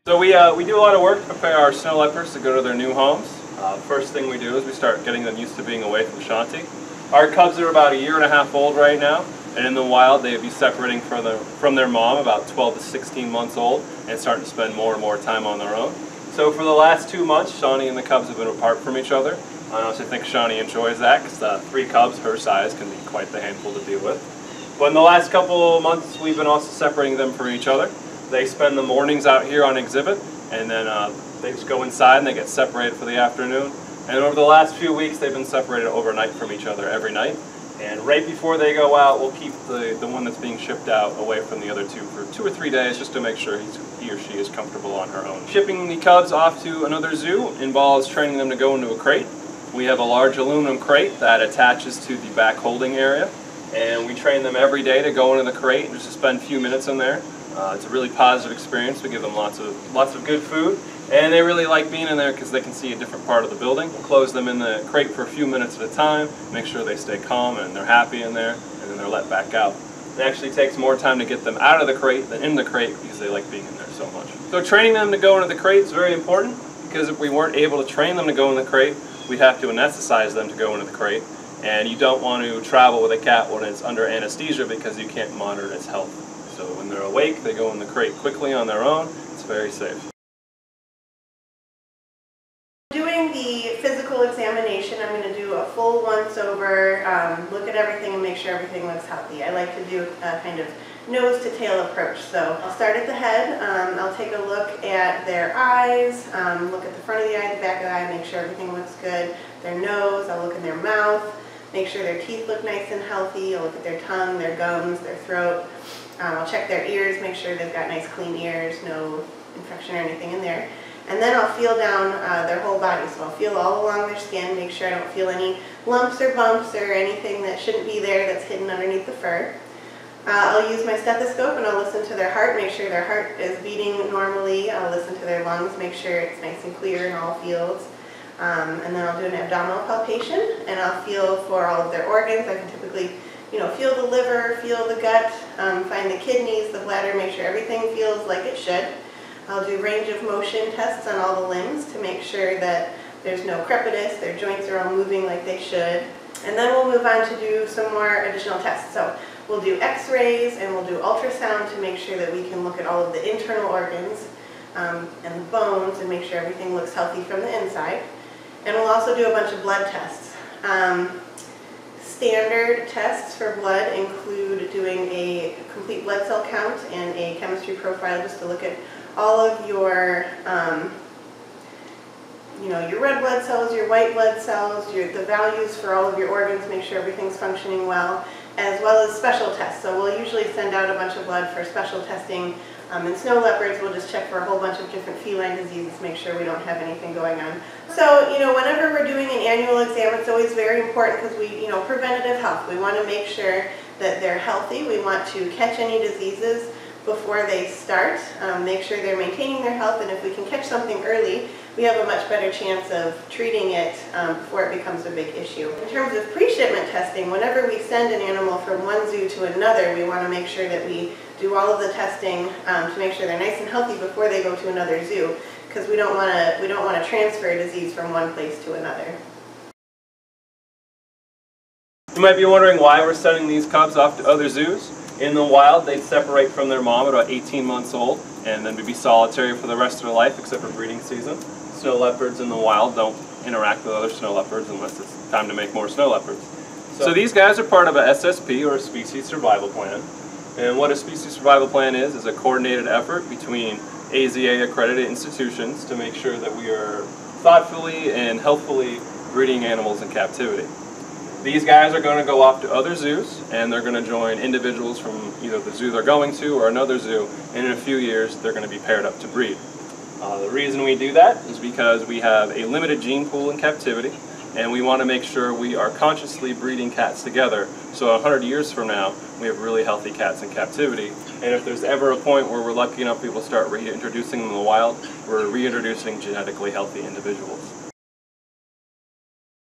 So we do a lot of work to prepare our snow leopards to go to their new homes. First thing we do is we start getting them used to being away from Shanti. Our cubs are about 1.5 years old right now, and in the wild they'd be separating from their mom about 12 to 16 months old and starting to spend more and more time on their own. So for the last 2 months, Shani and the cubs have been apart from each other. I honestly think Shani enjoys that because 3 cubs her size can be quite the handful to deal with. But in the last couple of months, we've been also separating them from each other. They spend the mornings out here on exhibit, and then they just go inside and they get separated for the afternoon. And over the last few weeks, they've been separated overnight from each other every night. And right before they go out, we'll keep the one that's being shipped out away from the other 2 for 2 or 3 days just to make sure he or she is comfortable on her own. Shipping the cubs off to another zoo involves training them to go into a crate. We have a large aluminum crate that attaches to the back holding area, and we train them every day to go into the crate and just to spend a few minutes in there. It's a really positive experience. We give them lots of good food, and they really like being in there because they can see a different part of the building. We'll close them in the crate for a few minutes at a time, make sure they stay calm and they're happy in there, and then they're let back out. It actually takes more time to get them out of the crate than in the crate because they like being in there so much. So training them to go into the crate is very important because if we weren't able to train them to go in the crate, we'd have to anesthetize them to go into the crate. And you don't want to travel with a cat when it's under anesthesia because you can't monitor its health. So when they're awake, they go in the crate quickly on their own. It's very safe. Doing the physical examination, I'm going to do a full once-over, look at everything and make sure everything looks healthy. I like to do a kind of nose-to-tail approach. So I'll start at the head. I'll take a look at their eyes, look at the front of the eye, the back of the eye, make sure everything looks good. Their nose, I'll look in their mouth, make sure their teeth look nice and healthy. I'll look at their tongue, their gums, their throat. I'll check their ears, make sure they've got nice clean ears, no infection or anything in there. And then I'll feel down their whole body. So I'll feel all along their skin, make sure I don't feel any lumps or bumps or anything that shouldn't be there that's hidden underneath the fur. I'll use my stethoscope and I'll listen to their heart, make sure their heart is beating normally. I'll listen to their lungs, make sure it's nice and clear in all fields. And then I'll do an abdominal palpation and I'll feel for all of their organs. I can typically feel the liver, feel the gut, find the kidneys, the bladder, make sure everything feels like it should. I'll do range of motion tests on all the limbs to make sure that there's no crepitus, their joints are all moving like they should. And then we'll move on to do some more additional tests. So we'll do x-rays and we'll do ultrasound to make sure that we can look at all of the internal organs and the bones and make sure everything looks healthy from the inside. And we'll also do a bunch of blood tests. Standard tests for blood include doing a complete blood cell count and a chemistry profile just to look at all of your, your red blood cells, your white blood cells, the values for all of your organs, make sure everything's functioning well as special tests. So we'll usually send out a bunch of blood for special testing. In snow leopards, we'll just check for a whole bunch of different feline diseases, make sure we don't have anything going on. So, whenever we're doing an annual exam, it's always very important because preventative health. We want to make sure that they're healthy. We want to catch any diseases before they start, make sure they're maintaining their health, and if we can catch something early, we have a much better chance of treating it before it becomes a big issue. In terms of pre-shipment testing, whenever we send an animal from one zoo to another, we want to make sure that we do all of the testing to make sure they're nice and healthy before they go to another zoo, because we don't want to transfer disease from one place to another. You might be wondering why we're sending these cubs off to other zoos. In the wild, they'd separate from their mom at about 18 months old, and then be solitary for the rest of their life except for breeding season. Snow leopards in the wild don't interact with other snow leopards unless it's time to make more snow leopards. So these guys are part of a SSP, or a species survival plan. And what a species survival plan is a coordinated effort between AZA accredited institutions to make sure that we are thoughtfully and healthfully breeding animals in captivity. These guys are going to go off to other zoos, and they're going to join individuals from either the zoo they're going to or another zoo, and in a few years they're going to be paired up to breed. The reason we do that is because we have a limited gene pool in captivity, and we want to make sure we are consciously breeding cats together, so 100 years from now we have really healthy cats in captivity. And if there's ever a point where we're lucky enough people start reintroducing them in the wild, we're reintroducing genetically healthy individuals.